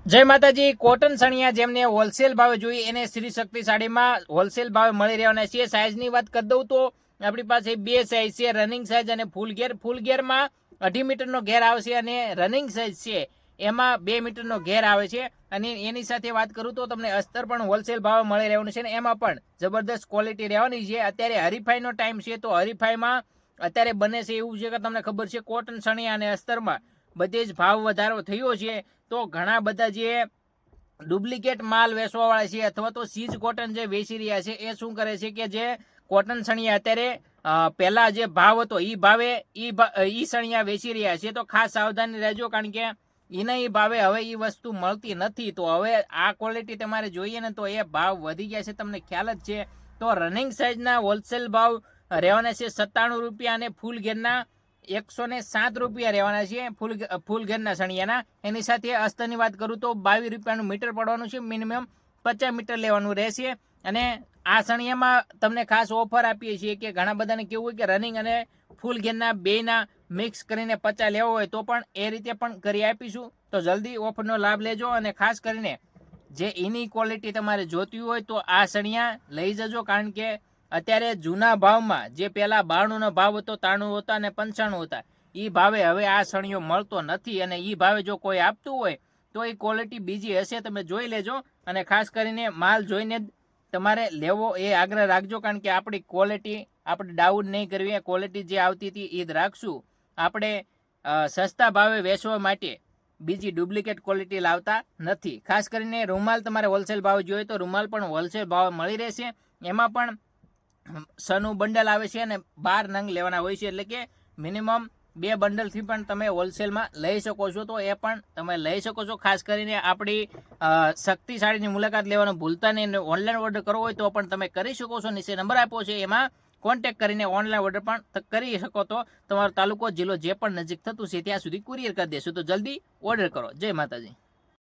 જય માતાજી। કોટન સણિયા જેમને હોલસેલ ભાવે જોઈએ એને શ્રી શક્તિ સાડીમાં હોલસેલ ભાવે મળી રહેવાના છે। સાઈઝની વાત કરી દઉં તો આપણી પાસે બે સાઈઝ છે, રનિંગ સાઈઝ અને ફૂલ ઘેર। ફૂલ ઘેરમાં 2.5 મીટરનો ઘેર આવશે અને રનિંગ સાઈઝ છે એમાં 2 મીટરનો ઘેર આવે છે। અને એની સાથે વાત કરું તો તમને અસ્તર પણ હોલસેલ ભાવે મળી રહેવાનું છે અને એમાં પણ જબરદસ્ત ક્વોલિટી રહેવાની છે। અત્યારે હરીફાઈનો ટાઈમ છે તો હરીફાઈમાં અત્યારે બને છે એવું છે કે તમને ખબર છે કોટન સણિયા અને અસ્તરમાં બધે જ ભાવ વધારો થયો છે। તો ઘણા બધા જે ડુપ્લિકેટ માલ વેચવાવાળા છે અથવા તો સીઝ કોટન જે વેચી રહ્યા છે એ શું કરે છે કે જે કોટન સણિયા અત્યારે પહેલા જે ભાવ હતો એ ભાવે ઈ સણિયા વેચી રહ્યા છે। તો ખાસ સાવધાની રહેજો, કારણ કે એના એ ભાવે હવે એ વસ્તુ મળતી નથી। તો હવે આ ક્વોલિટી તમારે જોઈએ ને તો એ ભાવ વધી ગયા છે, તમને ખ્યાલ જ છે। તો રનિંગ સાઈઝના હોલસેલ ભાવ રહેવાના છે 97 રૂપિયા અને ફૂલ ઘેરના 107 રૂપિયા રહેવાના છે ફૂલ ઘેરના સણિયાના। એની સાથે અસ્તરની વાત કરું તો 22 રૂપિયાનું મીટર પડવાનું છે, મિનિમમ 50 મીટર લેવાનું રહેશે। અને આ સણિયામાં તમને ખાસ ઓફર આપીએ છીએ કે ઘણા બધાને કેવું હોય કે રનિંગ અને ફૂલ ઘેરના બેના મિક્સ કરીને 50 લેવો હોય તો પણ એ રીતે પણ કરી આપીશું। તો જલ્દી ઓફરનો લાભ લેજો અને ખાસ કરીને જે એની ક્વોલિટી તમારે જોતી હોય તો આ સણિયા લઈ જજો, કારણ કે અત્યારે જૂના ભાવમાં જે પેલા 92નો ભાવ હતો, 93 હતા અને 95 હતા, એ ભાવે હવે આ સણિયો મળતો નથી। અને એ ભાવે જો કોઈ આપતું હોય તો એ ક્વોલિટી બીજી હશે, તમે જોઈ લેજો। અને ખાસ કરીને માલ જોઈને જ તમારે લેવો એ આગ્રહ રાખજો, કારણ કે આપણી ક્વોલિટી આપણે ડાઉન નહીં કરવી, ક્વોલિટી જે આવતી હતી એ જ રાખશું। આપણે સસ્તા ભાવે વેચવા માટે બીજી ડુપ્લિકેટ ક્વોલિટી લાવતા નથી। ખાસ કરીને રૂમાલ તમારે હોલસેલ ભાવે જોઈએ તો રૂમાલ પણ હોલસેલ ભાવે મળી રહેશે। એમાં પણ સનું બંડલ આવે છે અને 12 નંગ લેવાના હોય છે, એટલે કે મિનિમમ 2 બંડલથી પણ તમે હોલસેલમાં લઈ શકો છો। તો એ પણ તમે લઈ શકો છો। ખાસ કરીને આપણી શક્તિ સાડીની મુલાકાત લેવાનું ભૂલતા નહીં। ઓનલાઈન ઓર્ડર કરવો હોય તો પણ તમે કરી શકો છો, નીચે નંબર આપ્યો છે એમાં કોન્ટેક્ટ કરીને ઓનલાઈન ઓર્ડર પણ કરી શકો। તો તમારો તાલુકો જિલ્લો જે પણ નજીક થતું છે ત્યાં સુધી કુરિયર કરી દેશું। તો જલ્દી ઓર્ડર કરો। જય માતાજી।